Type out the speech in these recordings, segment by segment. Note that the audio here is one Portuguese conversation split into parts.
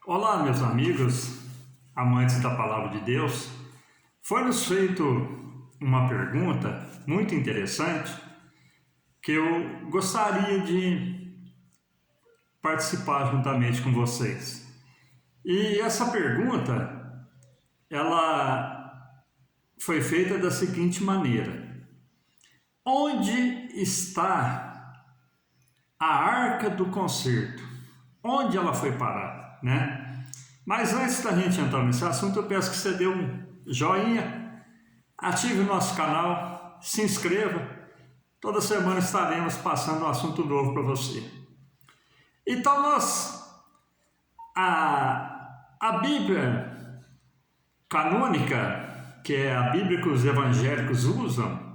Olá, meus amigos, amantes da Palavra de Deus. Foi-nos feito uma pergunta muito interessante que eu gostaria de participar juntamente com vocês. E essa pergunta, ela foi feita da seguinte maneira: onde está a Arca do Concerto? Onde ela foi parar, né? Mas antes da gente entrar nesse assunto, eu peço que você dê um joinha, ative o nosso canal, se inscreva. Toda semana estaremos passando um assunto novo para você. Então a Bíblia canônica, que é a Bíblia que os evangélicos usam,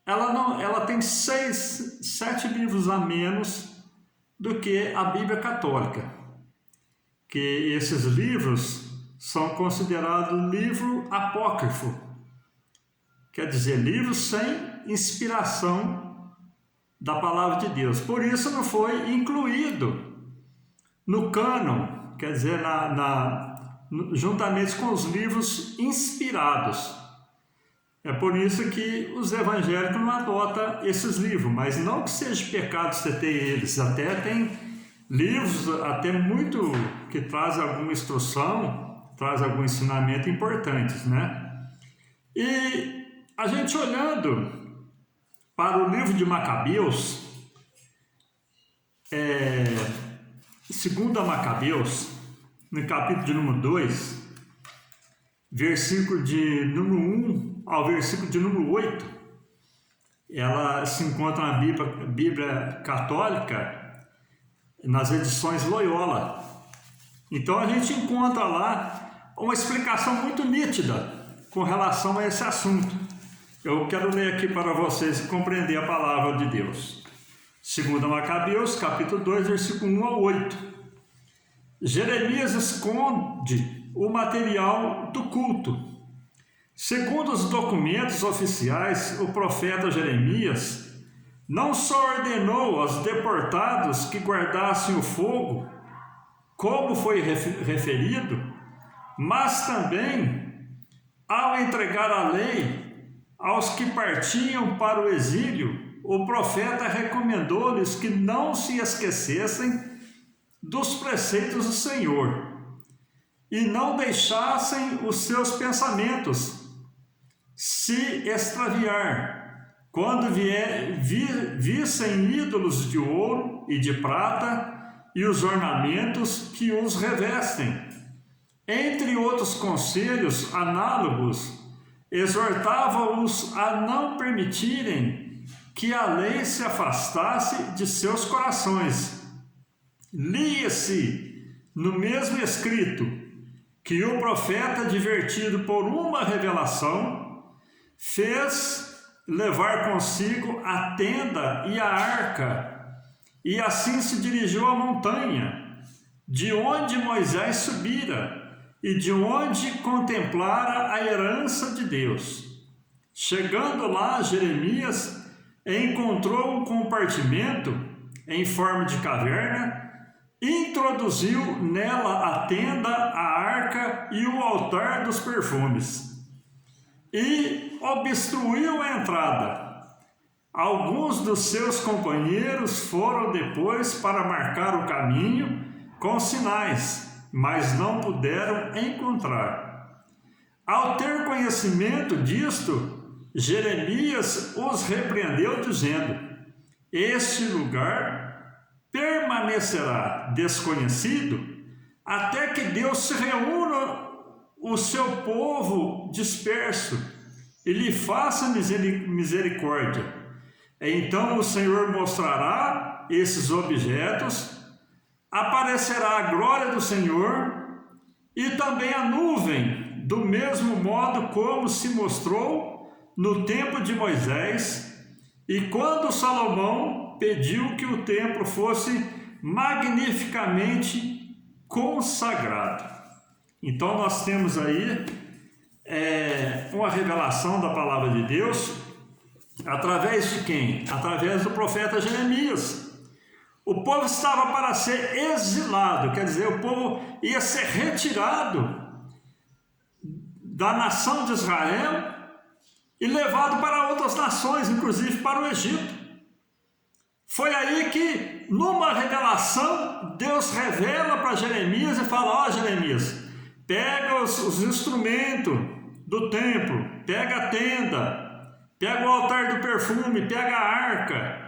ela tem 7 livros a menos do que a Bíblia católica, que esses livros são considerados livro apócrifo, quer dizer, livros sem inspiração da palavra de Deus. Por isso não foi incluído no cânon, quer dizer, juntamente com os livros inspirados. É por isso que os evangélicos não adotam esses livros, mas não que seja pecado você ter eles, até tem livros até muito que trazem alguma instrução, traz algum ensinamento importantes, né? E a gente olhando para o livro de Macabeus, segundo Macabeus, no capítulo de número 2, versículo de número 1 ao versículo de número 8, ela se encontra na Bíblia católica, nas edições Loyola. Então a gente encontra lá uma explicação muito nítida com relação a esse assunto. Eu quero ler aqui para vocês e compreender a palavra de Deus. Segundo Macabeus, capítulo 2, versículo 1 ao 8. Jeremias esconde o material do culto. Segundo os documentos oficiais, o profeta Jeremias não só ordenou aos deportados que guardassem o fogo, como foi referido, mas também, ao entregar a lei aos que partiam para o exílio, o profeta recomendou-lhes que não se esquecessem dos preceitos do Senhor e não deixassem os seus pensamentos se extraviar, quando vissem ídolos de ouro e de prata e os ornamentos que os revestem. Entre outros conselhos análogos, exortava-os a não permitirem que a lei se afastasse de seus corações. Lia-se no mesmo escrito que o profeta, divertido por uma revelação, fez levar consigo a tenda e a arca, e assim se dirigiu à montanha, de onde Moisés subira, e de onde contemplara a herança de Deus. Chegando lá, Jeremias encontrou um compartimento em forma de caverna, introduziu nela a tenda, a arca e o altar dos perfumes, e obstruiu a entrada. Alguns dos seus companheiros foram depois para marcar o caminho com sinais, mas não puderam encontrar. Ao ter conhecimento disto, Jeremias os repreendeu, dizendo: este lugar permanecerá desconhecido até que Deus se reúna o seu povo disperso e lhe faça misericórdia. Então o Senhor mostrará esses objetos, aparecerá a glória do Senhor e também a nuvem, do mesmo modo como se mostrou no tempo de Moisés, e quando Salomão pediu que o templo fosse magnificamente consagrado. Então nós temos aí uma revelação da palavra de Deus através de quem? Através do profeta Jeremias. O povo estava para ser exilado, quer dizer, o povo ia ser retirado da nação de Israel e levado para outras nações, inclusive para o Egito. Foi aí que, numa revelação, Deus revela para Jeremias e fala: ó, Jeremias, pega os instrumentos do templo, pega a tenda, pega o altar do perfume, pega a arca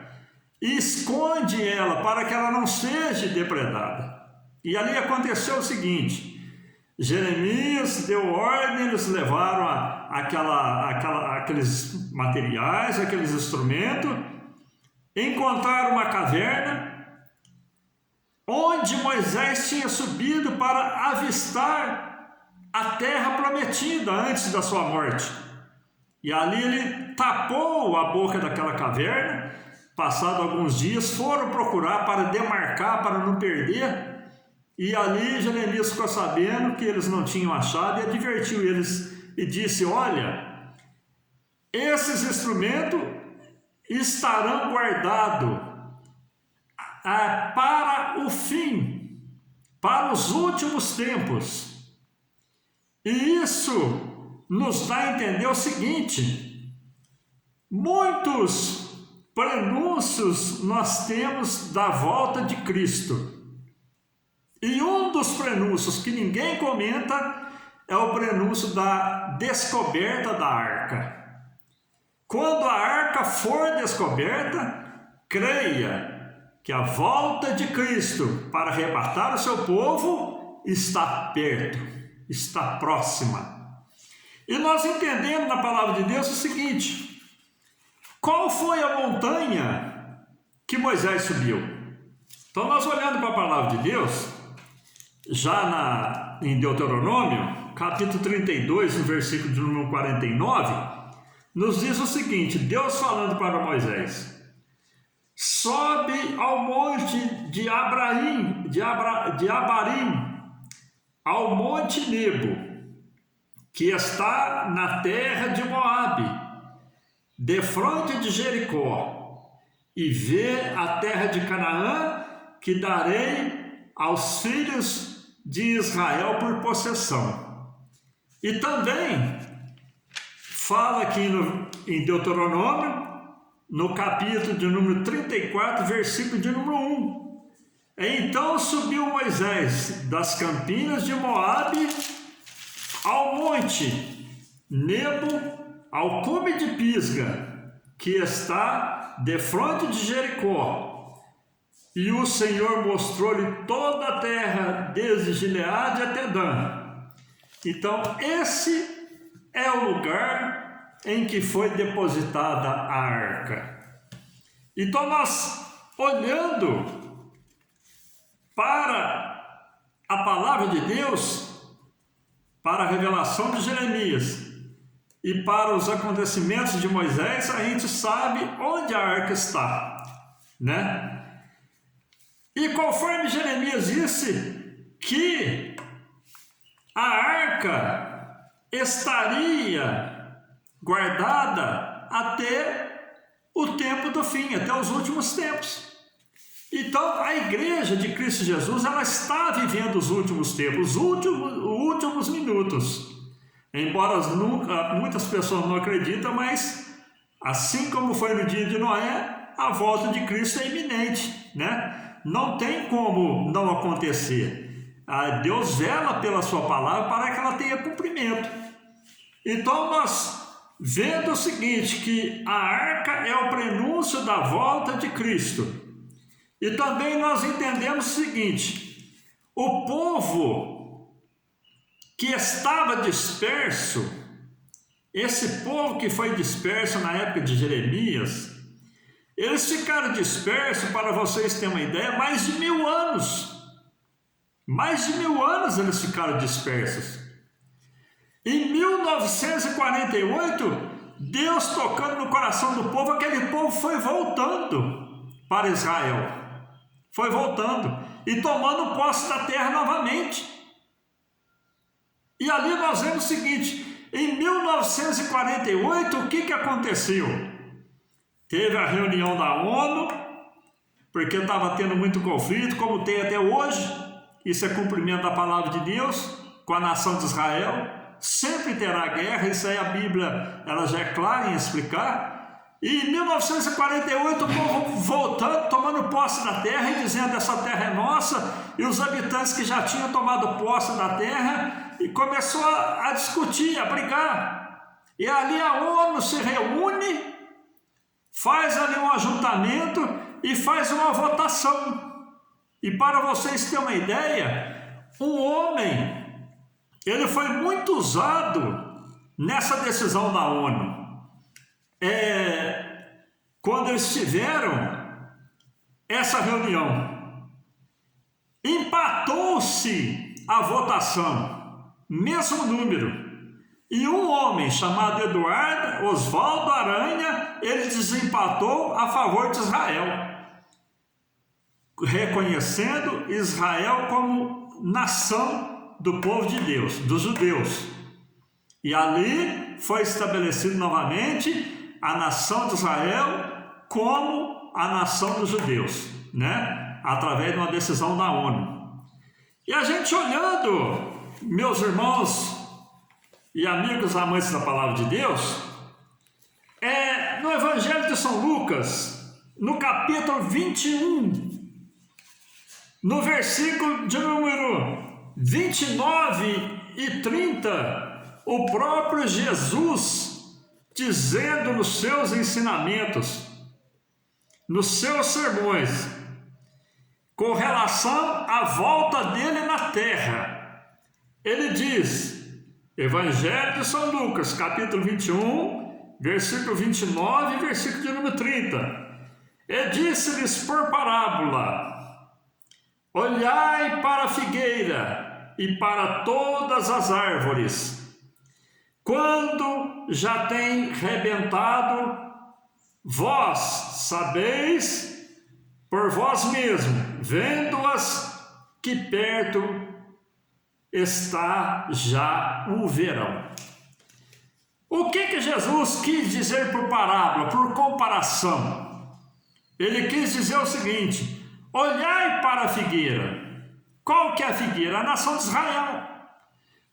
e esconde ela para que ela não seja depredada. E ali aconteceu o seguinte: Jeremias deu ordem, eles levaram aqueles materiais, aqueles instrumentos, encontraram uma caverna onde Moisés tinha subido para avistar a terra prometida antes da sua morte. E ali ele tapou a boca daquela caverna. Passado alguns dias, foram procurar para demarcar, para não perder. E ali Jeremias ficou sabendo que eles não tinham achado e advertiu eles e disse: olha, esses instrumentos estarão guardados para o fim, para os últimos tempos. E isso nos dá a entender o seguinte: muitos prenúncios nós temos da volta de Cristo. E um dos prenúncios que ninguém comenta é o prenúncio da descoberta da arca. Quando a arca for descoberta, creia que a volta de Cristo para arrebatar o seu povo está perto, está próxima. E nós entendemos na palavra de Deus o seguinte: qual foi a montanha que Moisés subiu? Então nós olhando para a palavra de Deus, já em Deuteronômio, capítulo 32, no versículo de número 49, nos diz o seguinte: Deus falando para Moisés: sobe ao monte de Abarim, ao monte Nebo, que está na terra de Moabe, defronte de Jericó, e vê a terra de Canaã, que darei aos filhos de Israel por possessão. E também fala aqui em Deuteronômio, no capítulo de número 34, versículo de número 1. Então subiu Moisés das campinas de Moabe ao monte Nebo, ao cume de Pisga, que está defronte de Jericó. E o Senhor mostrou-lhe toda a terra, desde Gileade até Dan. Então, esse é o lugar em que foi depositada a arca. Então, nós, olhando para a palavra de Deus, para a revelação de Jeremias e para os acontecimentos de Moisés, a gente sabe onde a arca está, né? E conforme Jeremias disse que a arca estaria guardada até o tempo do fim, até os últimos tempos. Então a igreja de Cristo Jesus, ela está vivendo os últimos tempos, os últimos minutos. Embora muitas pessoas não acreditam, mas assim como foi no dia de Noé, a volta de Cristo é iminente, né? Não tem como não acontecer. Deus vela pela sua palavra para que ela tenha cumprimento. Então nós vendo o seguinte, que a arca é o prenúncio da volta de Cristo. E também nós entendemos o seguinte: o povo que estava disperso, esse povo que foi disperso na época de Jeremias, eles ficaram dispersos, para vocês terem uma ideia, mais de 1000 anos. Mais de 1000 anos eles ficaram dispersos. Em 1948, Deus tocando no coração do povo, aquele povo foi voltando para Israel. Foi voltando e tomando posse da terra novamente. E ali nós vemos o seguinte: em 1948, o que aconteceu? Teve a reunião da ONU, porque estava tendo muito conflito, como tem até hoje. Isso é cumprimento da palavra de Deus com a nação de Israel. Sempre terá guerra, isso aí a Bíblia ela já é clara em explicar. E em 1948 o povo voltando, tomando posse da terra e dizendo: essa terra é nossa. E os habitantes que já tinham tomado posse da terra e começou a discutir, a brigar. E ali a ONU se reúne, faz ali um ajuntamento e faz uma votação. E para vocês terem uma ideia, um homem, ele foi muito usado nessa decisão da ONU. Quando eles tiveram essa reunião, empatou-se a votação, mesmo número, e um homem chamado Oswaldo Aranha, ele desempatou a favor de Israel, reconhecendo Israel como nação do povo de Deus, dos judeus. E ali foi estabelecido novamente a nação de Israel como a nação dos judeus, né? Através de uma decisão da ONU. E a gente olhando, meus irmãos e amigos amantes da palavra de Deus, no Evangelho de São Lucas, no capítulo 21, no versículo de número 29 e 30, o próprio Jesus dizendo nos seus ensinamentos, nos seus sermões, com relação à volta dele na terra, ele diz, Evangelho de São Lucas, capítulo 21, versículo 29 e versículo de número 30, e disse-lhes por parábola: olhai para a figueira e para todas as árvores. Quando já tem rebentado, vós sabeis por vós mesmos, vendo-as, que perto está já o verão. O que Jesus quis dizer por parábola, por comparação? Ele quis dizer o seguinte: olhai para a figueira. Qual que é a figueira? A nação de Israel.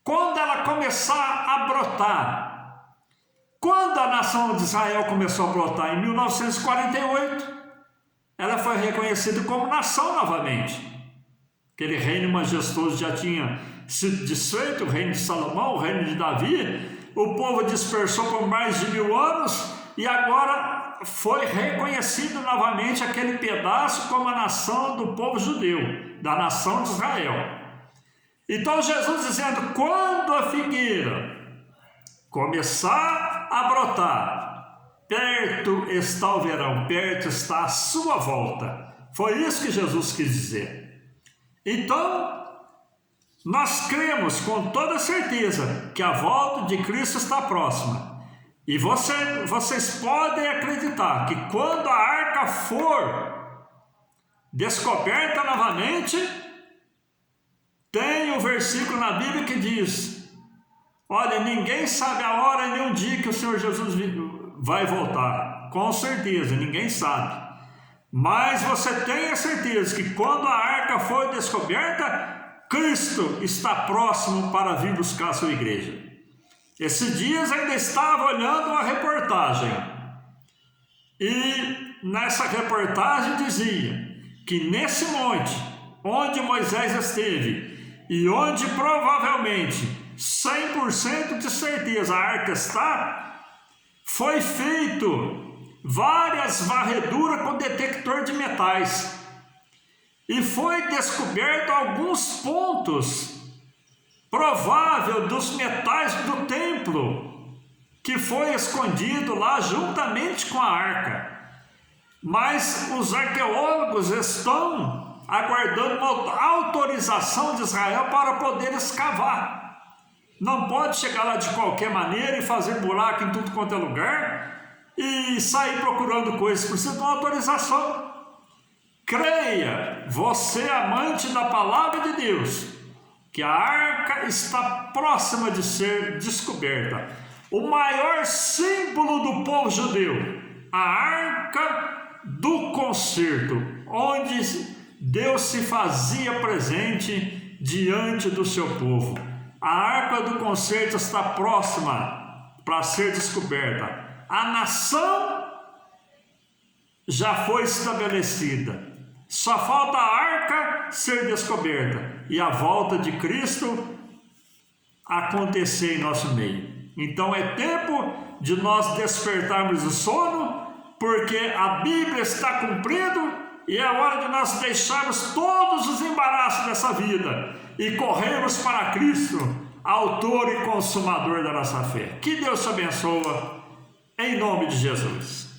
Quando ela começar a brotar. Quando a nação de Israel começou a brotar? Em 1948, ela foi reconhecida como nação novamente. Aquele reino majestoso já tinha sido desfeito, o reino de Salomão, o reino de Davi. O povo dispersou por mais de 1000 anos e agora foi reconhecido novamente aquele pedaço como a nação do povo judeu, da nação de Israel. Então Jesus dizendo: quando a figueira começar a brotar, perto está o verão, perto está a sua volta. Foi isso que Jesus quis dizer. Então, nós cremos com toda certeza que a volta de Cristo está próxima. E vocês podem acreditar que quando a arca for descoberta novamente, tem um versículo na Bíblia que diz: olha, ninguém sabe a hora nem o dia que o Senhor Jesus vai voltar. Com certeza, ninguém sabe. Mas você tem a certeza que quando a arca for descoberta, Cristo está próximo para vir buscar a sua igreja. Esses dias ainda estava olhando uma reportagem, e nessa reportagem dizia que nesse monte onde Moisés esteve e onde provavelmente 100% de certeza a arca está, foi feito várias varreduras com detector de metais. E foi descoberto alguns pontos prováveis dos metais do templo, que foi escondido lá juntamente com a arca. Mas os arqueólogos estão aguardando uma autorização de Israel para poder escavar. Não pode chegar lá de qualquer maneira e fazer buraco em tudo quanto é lugar e sair procurando coisas. Precisa de uma autorização. Creia, você amante da palavra de Deus, que a arca está próxima de ser descoberta. O maior símbolo do povo judeu, a arca do concerto, onde Deus se fazia presente diante do seu povo. A arca do concerto está próxima para ser descoberta. A nação já foi estabelecida. Só falta a arca ser descoberta e a volta de Cristo acontecer em nosso meio. Então é tempo de nós despertarmos do sono, porque a Bíblia está cumprindo e é hora de nós deixarmos todos os embaraços dessa vida e corrermos para Cristo, autor e consumador da nossa fé. Que Deus te abençoe, em nome de Jesus.